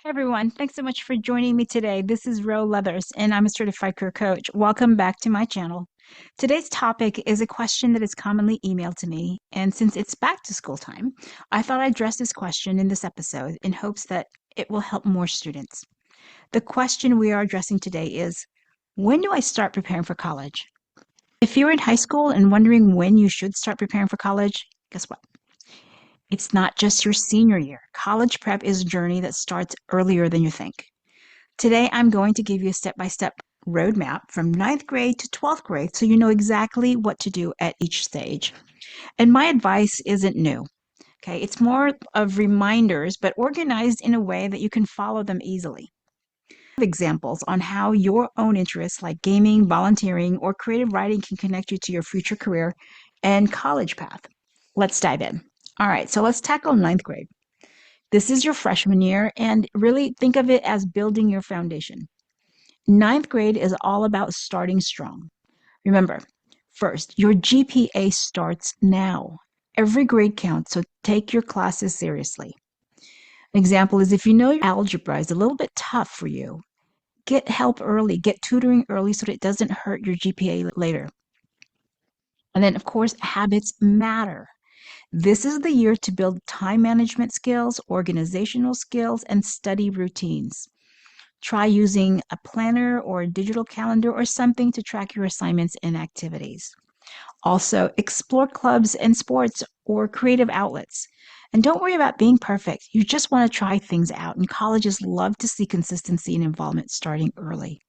Hey everyone, thanks so much for joining me today. This is Ro Leathers, and I'm a certified career coach. Welcome back to my channel. Today's topic is a question that is commonly emailed to me, and since it's back to school time, I thought I'd address this question in this episode in hopes that it will help more students. The question we are addressing today is, when do I start preparing for college? If you're in high school and wondering when you should start preparing for college, guess what? It's not just your senior year. College prep is a journey that starts earlier than you think. Today, I'm going to give you a step-by-step roadmap from ninth grade to 12th grade so you know exactly what to do at each stage. And my advice isn't new, okay? It's more of reminders, but organized in a way that you can follow them easily. Examples on how your own interests like gaming, volunteering, or creative writing can connect you to your future career and college path. Let's dive in. All right, so let's tackle ninth grade. This is your freshman year, and really think of it as building your foundation. Ninth grade is all about starting strong. Remember, first, your GPA starts now. Every grade counts, so take your classes seriously. An example is if you know your algebra is a little bit tough for you, get help early, get tutoring early so that it doesn't hurt your GPA later. And then, of course, habits matter. This is the year to build time management skills, organizational skills, and study routines. Try using a planner or a digital calendar or something to track your assignments and activities. Also, explore clubs and sports or creative outlets. And don't worry about being perfect. You just want to try things out. And colleges love to see consistency and involvement starting early.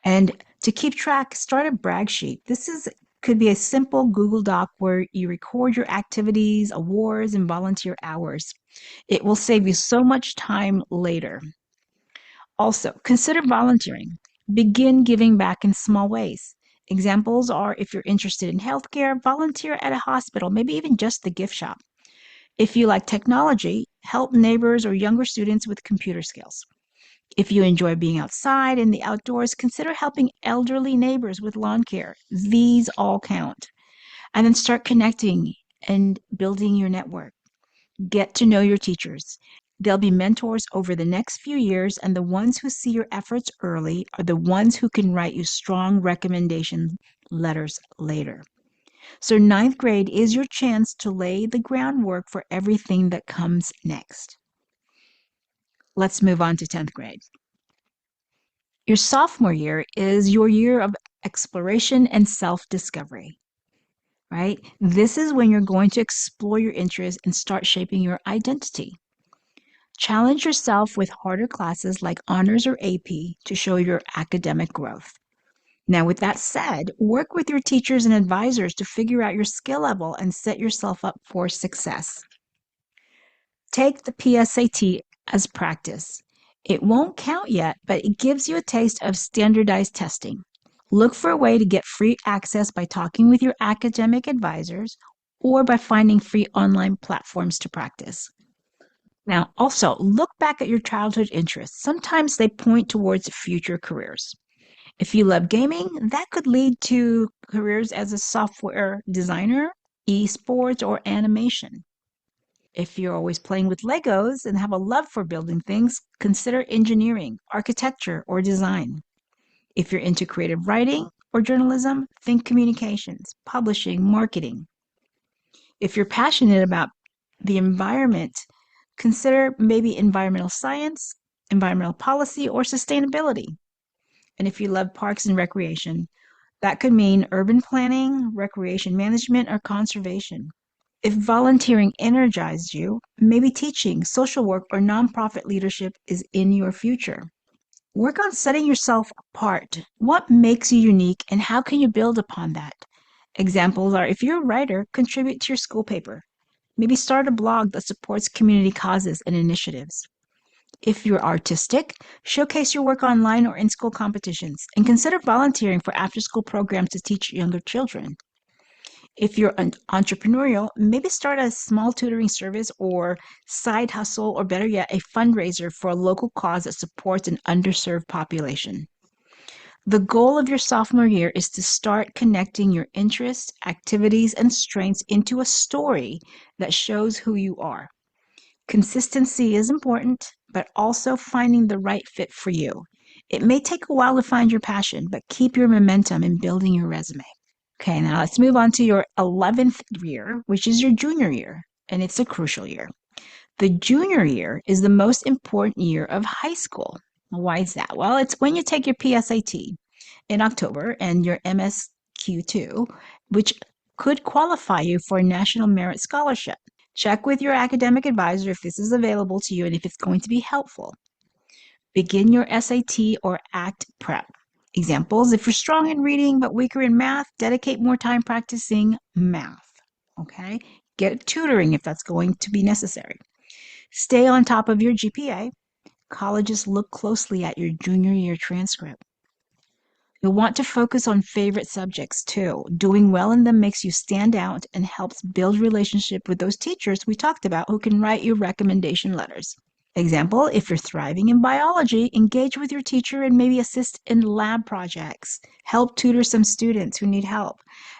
And to keep track, start a brag sheet. Could be a simple Google Doc where you record your activities, awards, and volunteer hours. It will save you so much time later. Also, consider volunteering. Begin giving back in small ways. Examples are if you're interested in healthcare, volunteer at a hospital, maybe even just the gift shop. If you like technology, help neighbors or younger students with computer skills. If you enjoy being outside in the outdoors, consider helping elderly neighbors with lawn care. These all count. And then start connecting and building your network. Get to know your teachers. They'll be mentors over the next few years, and the ones who see your efforts early are the ones who can write you strong recommendation letters later. So, ninth grade is your chance to lay the groundwork for everything that comes next. Let's move on to 10th grade. Your sophomore year is your year of exploration and self discovery, right? This is when you're going to explore your interests and start shaping your identity. Challenge yourself with harder classes like honors or AP to show your academic growth. Now, with that said, work with your teachers and advisors to figure out your skill level and set yourself up for success. Take the PSAT as practice. It won't count yet, but it gives you a taste of standardized testing. Look for a way to get free access by talking with your academic advisors or by finding free online platforms to practice. Now, also look back at your childhood interests. Sometimes they point towards future careers. If you love gaming, that could lead to careers as a software designer, esports, or animation. If you're always playing with Legos and have a love for building things, consider engineering, architecture, or design. If you're into creative writing or journalism, think communications, publishing, marketing. If you're passionate about the environment, consider maybe environmental science, environmental policy, or sustainability. And if you love parks and recreation, that could mean urban planning, recreation management, or conservation. If volunteering energized you, maybe teaching, social work, or nonprofit leadership is in your future. Work on setting yourself apart. What makes you unique and how can you build upon that? Examples are if you're a writer, contribute to your school paper. Maybe start a blog that supports community causes and initiatives. If you're artistic, showcase your work online or in school competitions and consider volunteering for after school programs to teach younger children. If you're entrepreneurial, maybe start a small tutoring service or side hustle, or better yet, a fundraiser for a local cause that supports an underserved population. The goal of your sophomore year is to start connecting your interests, activities, and strengths into a story that shows who you are. Consistency is important, but also finding the right fit for you. It may take a while to find your passion, but keep your momentum in building your resume. Okay, now let's move on to your 11th year, which is your junior year, and it's a crucial year. The junior year is the most important year of high school. Why is that? Well, it's when you take your PSAT in October and your MSQ2, which could qualify you for a National Merit Scholarship. Check with your academic advisor if this is available to you and if it's going to be helpful. Begin your SAT or ACT prep. Examples, if you're strong in reading but weaker in math, dedicate more time practicing math. Okay? Get tutoring if that's going to be necessary. Stay on top of your GPA. Colleges look closely at your junior year transcript. You'll want to focus on favorite subjects too. Doing well in them makes you stand out and helps build relationship with those teachers we talked about who can write you recommendation letters. Example, if you're thriving in biology, engage with your teacher and maybe assist in lab projects. Help tutor some students who need help.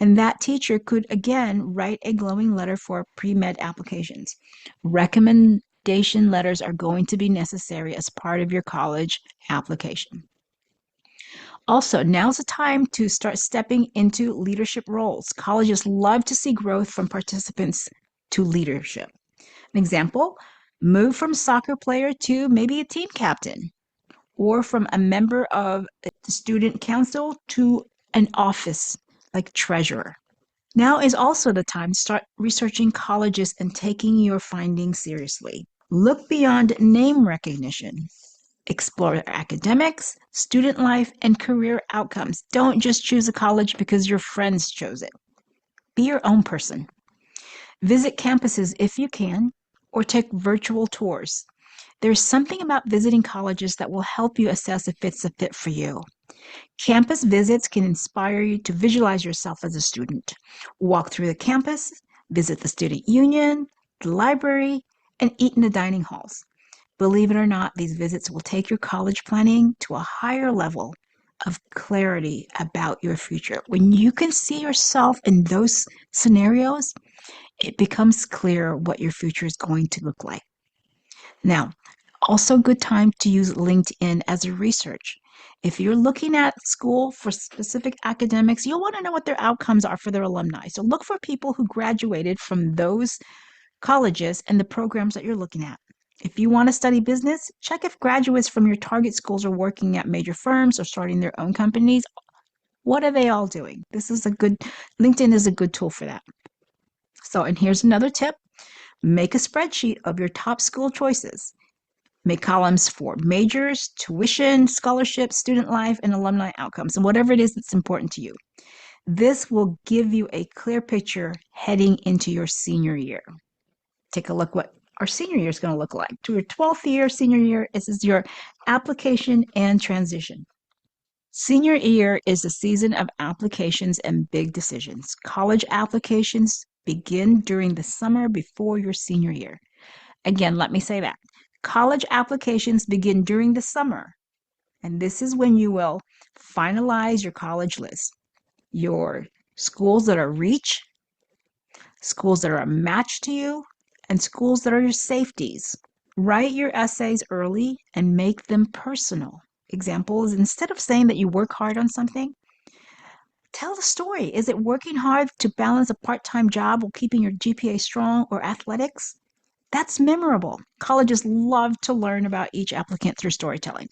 And that teacher could, again, write a glowing letter for pre-med applications. Recommendation letters are going to be necessary as part of your college application. Also, now's the time to start stepping into leadership roles. Colleges love to see growth from participants to leadership. An example, move from soccer player to maybe a team captain, or from a member of the student council to an office like treasurer. Now is also the time to start researching colleges and taking your findings seriously. Look beyond name recognition. Explore academics, student life, and career outcomes. Don't just choose a college because your friends chose it. Be your own person. Visit campuses if you can, or take virtual tours. There's something about visiting colleges that will help you assess if it's a fit for you. Campus visits can inspire you to visualize yourself as a student. Walk through the campus, visit the student union, the library, and eat in the dining halls. Believe it or not, these visits will take your college planning to a higher level of clarity about your future. When you can see yourself in those scenarios, it becomes clear what your future is going to look like. Now, also good time to use LinkedIn as a research. If you're looking at school for specific academics, you'll want to know what their outcomes are for their alumni. So look for people who graduated from those colleges and the programs that you're looking at. If you want to study business, check if graduates from your target schools are working at major firms or starting their own companies. What are they all doing? LinkedIn is a good tool for that. So, and here's another tip. Make a spreadsheet of your top school choices. Make columns for majors, tuition, scholarships, student life, and alumni outcomes, and whatever it is that's important to you. This will give you a clear picture heading into your senior year. Take a look what our senior year is going to look like. To your 12th year, senior year, this is your application and transition. Senior year is a season of applications and big decisions. College applications begin during the summer before your senior year. Again, let me say that. College applications begin during the summer, and this is when you will finalize your college list. Your schools that are reach, schools that are a match to you, and schools that are your safeties. Write your essays early and make them personal. Examples, instead of saying that you work hard on something, tell the story. Is it working hard to balance a part-time job while keeping your GPA strong or athletics? That's memorable. Colleges love to learn about each applicant through storytelling.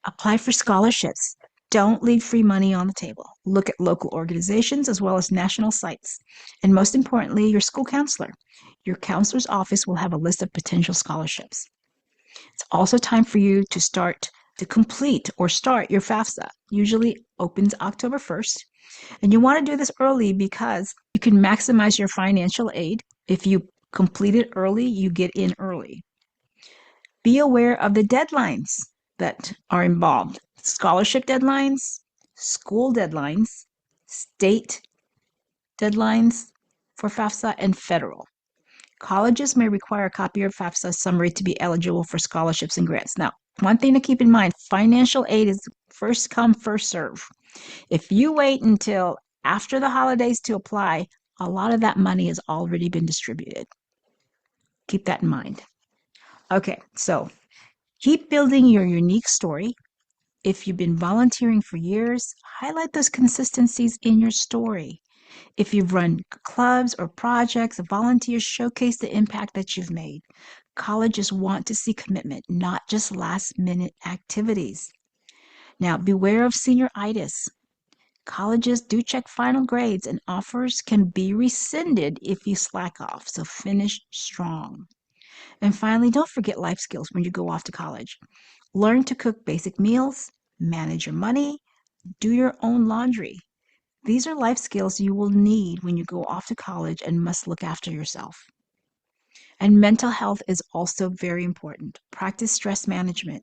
Apply for scholarships. Don't leave free money on the table. Look at local organizations as well as national sites. And most importantly, your school counselor. Your counselor's office will have a list of potential scholarships. It's also time for you to complete or start your FAFSA. Usually opens October 1st. And you want to do this early because you can maximize your financial aid. If you complete it early, you get in early. Be aware of the deadlines that are involved. Scholarship deadlines, school deadlines, state deadlines for FAFSA, and federal. Colleges may require a copy of FAFSA summary to be eligible for scholarships and grants. Now, one thing to keep in mind, financial aid is first come, first serve. If you wait until after the holidays to apply, a lot of that money has already been distributed. Keep that in mind. Okay, so Keep building your unique story. If you've been volunteering for years, highlight those consistencies in your story. If you've run clubs or projects, volunteers showcase the impact that you've made. Colleges want to see commitment, not just last minute activities. Now, beware of senioritis. Colleges do check final grades, and offers can be rescinded if you slack off, so finish strong. And finally, don't forget life skills when you go off to college. Learn to cook basic meals, manage your money, do your own laundry. These are life skills you will need when you go off to college and must look after yourself. And mental health is also very important. Practice stress management.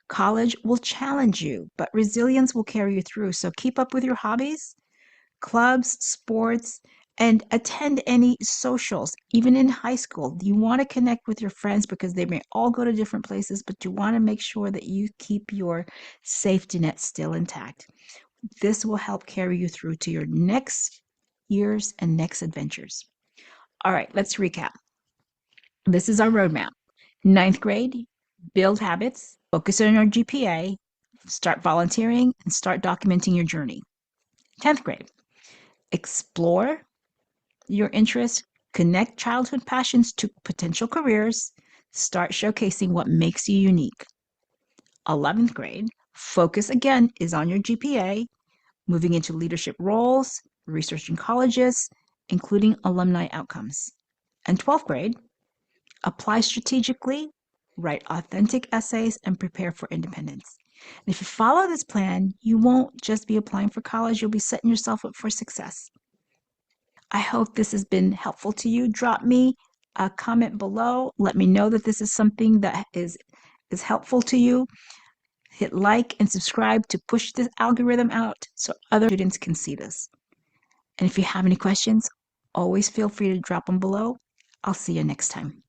College will challenge you, but resilience will carry you through. So keep up with your hobbies, clubs, sports, and attend any socials. Even in high school, you want to connect with your friends because they may all go to different places, but you want to make sure that you keep your safety net still intact. This will help carry you through to your next years and next adventures. All right, let's recap. This is our roadmap. Ninth grade, build habits, focus on your GPA, start volunteering, and start documenting your journey. 10th grade, explore your interests, connect childhood passions to potential careers, start showcasing what makes you unique. 11th grade, focus again is on your GPA, moving into leadership roles, researching colleges, including alumni outcomes. And 12th grade, apply strategically, write authentic essays, and prepare for independence. And if you follow this plan, you won't just be applying for college, you'll be setting yourself up for success. I hope this has been helpful to you. Drop me a comment below. Let me know that this is something that is helpful to you. Hit like and subscribe to push this algorithm out so other students can see this. And if you have any questions, always feel free to drop them below. I'll see you next time.